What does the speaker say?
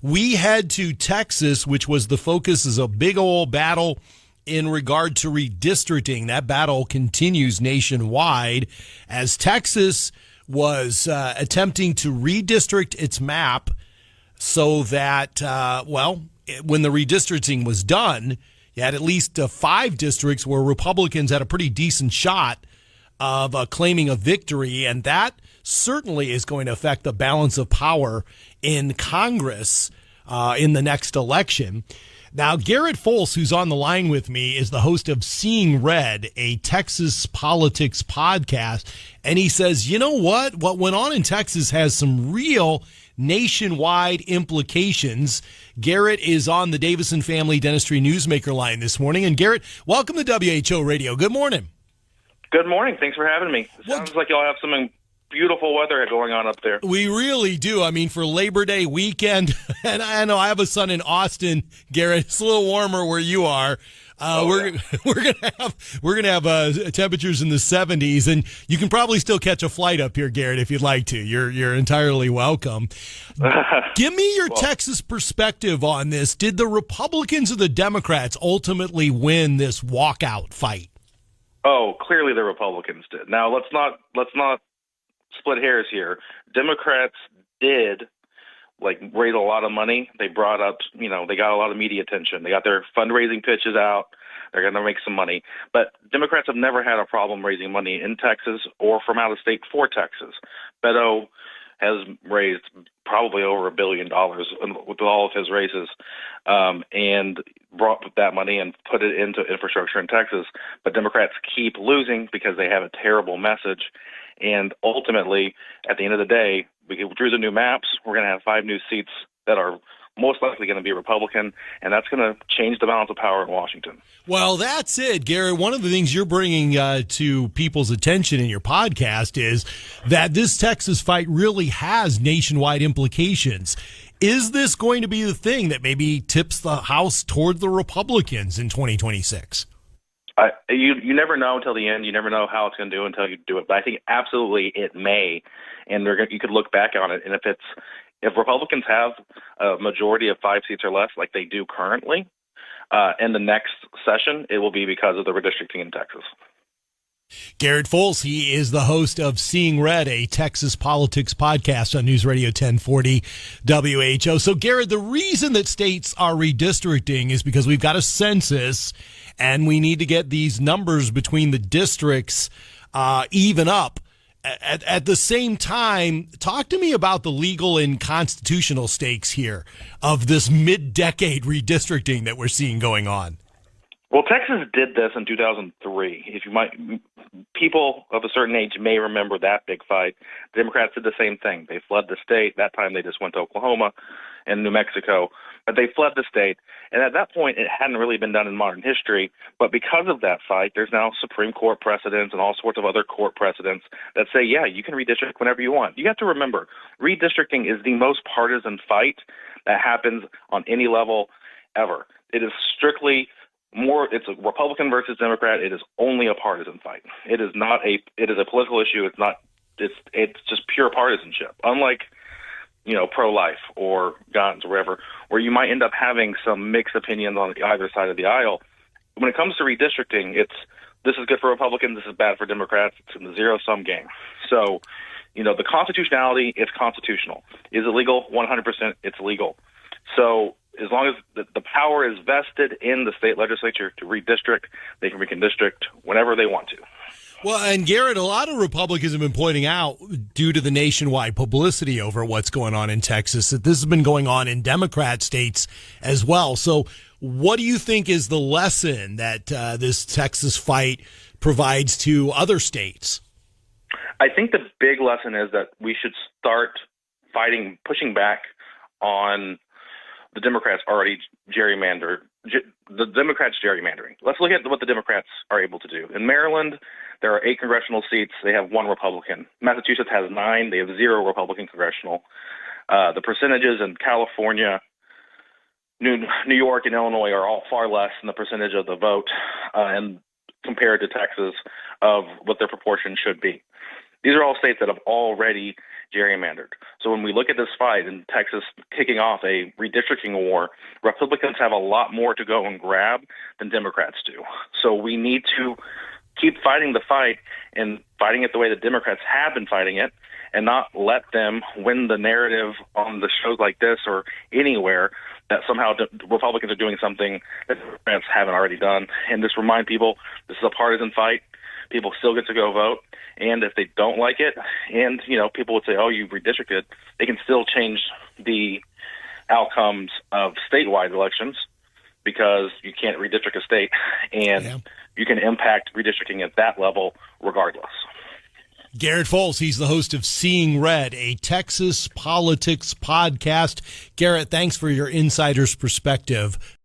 we head to Texas, which was the focus, is a big old battle in regard to redistricting. That battle continues nationwide as Texas was attempting to redistrict its map so that, when the redistricting was done, you had at least 5 districts where Republicans had a pretty decent shot of claiming a victory, and that certainly is going to affect the balance of power in Congress in the next election. Now, Garrett Fulce, who's on the line with me, is the host of Seeing Red, a Texas politics podcast, and he says, you know what? What went on in Texas has some real nationwide implications. Garrett is on the Davison Family Dentistry Newsmaker line this morning. And Garrett, welcome to WHO Radio. Good morning. Good morning. Thanks for having me. Sounds like y'all have some beautiful weather going on up there. We really do. I mean, for Labor Day weekend, and I know I have a son in Austin, Garrett. It's a little warmer where you are. We're gonna have temperatures in the 70s, and you can probably still catch a flight up here, Garrett, if you'd like to. You're entirely welcome. Give me your Texas perspective on this. Did the Republicans or the Democrats ultimately win this walkout fight? Oh, clearly the Republicans did. Now let's not split hairs here. Democrats did raise a lot of money. They brought up, they got a lot of media attention. They got their fundraising pitches out. They're going to make some money. But Democrats have never had a problem raising money in Texas or from out of state for Texas. Beto has raised probably over $1 billion with all of his races, and brought that money and put it into infrastructure in Texas. But Democrats keep losing because they have a terrible message. And ultimately, at the end of the day, we drew the new maps. We're going to have 5 new seats that are most likely going to be Republican, and that's going to change the balance of power in Washington. Well, that's it, Garrett. One of the things you're bringing to people's attention in your podcast is that this Texas fight really has nationwide implications. Is this going to be the thing that maybe tips the House toward the Republicans in 2026? You never know until the end. You never know how it's going to do until you do it. But I think absolutely it may, and you could look back on it. And if Republicans have a majority of 5 seats or less, like they do currently, in the next session, it will be because of the redistricting in Texas. Garrett Fulce, he is the host of Seeing Red, a Texas politics podcast on News Radio 1040 WHO. So, Garrett, the reason that states are redistricting is because we've got a census and we need to get these numbers between the districts even up. At the same time, talk to me about the legal and constitutional stakes here of this mid-decade redistricting that we're seeing going on. Well, Texas did this in 2003. People of a certain age may remember that big fight. Democrats did the same thing. They fled the state. That time they just went to Oklahoma and New Mexico. But they fled the state. And at that point, it hadn't really been done in modern history. But because of that fight, there's now Supreme Court precedents and all sorts of other court precedents that say, yeah, you can redistrict whenever you want. You have to remember, redistricting is the most partisan fight that happens on any level ever. It is strictly it's a Republican versus Democrat. It is only a partisan fight. It is a political issue. It's just pure partisanship. Unlike, pro-life or guns or whatever, where you might end up having some mixed opinions on either side of the aisle. When it comes to redistricting, this is good for Republicans, this is bad for Democrats. It's a zero-sum game. So, the constitutionality is constitutional. Is it legal? 100% it's legal. So as long as the power is vested in the state legislature to redistrict, they can redistrict whenever they want to. Well, and Garrett, a lot of Republicans have been pointing out, due to the nationwide publicity over what's going on in Texas, that this has been going on in Democrat states as well. So what do you think is the lesson that this Texas fight provides to other states? I think the big lesson is that we should start pushing back on the Democrats already gerrymandered. The Democrats gerrymandering. Let's look at what the Democrats are able to do. In Maryland, there are 8 congressional seats. They have 1 Republican. Massachusetts has 9. They have 0 Republican congressional. The percentages in California, New York, and Illinois are all far less than the percentage of the vote, and compared to Texas, of what their proportion should be. These are all states that have already gerrymandered. So when we look at this fight in Texas kicking off a redistricting war, Republicans have a lot more to go and grab than Democrats do. So we need to keep fighting the fight and fighting it the way the Democrats have been fighting it, and not let them win the narrative on the shows like this or anywhere that somehow Republicans are doing something that Democrats haven't already done. And just remind people this is a partisan fight. People still get to go vote. And if they don't like it, and, people would say, oh, you've redistricted, they can still change the outcomes of statewide elections because you can't redistrict a state, and you can impact redistricting at that level regardless. Garrett Fulce, he's the host of Seeing Red, a Texas politics podcast. Garrett, thanks for your insider's perspective.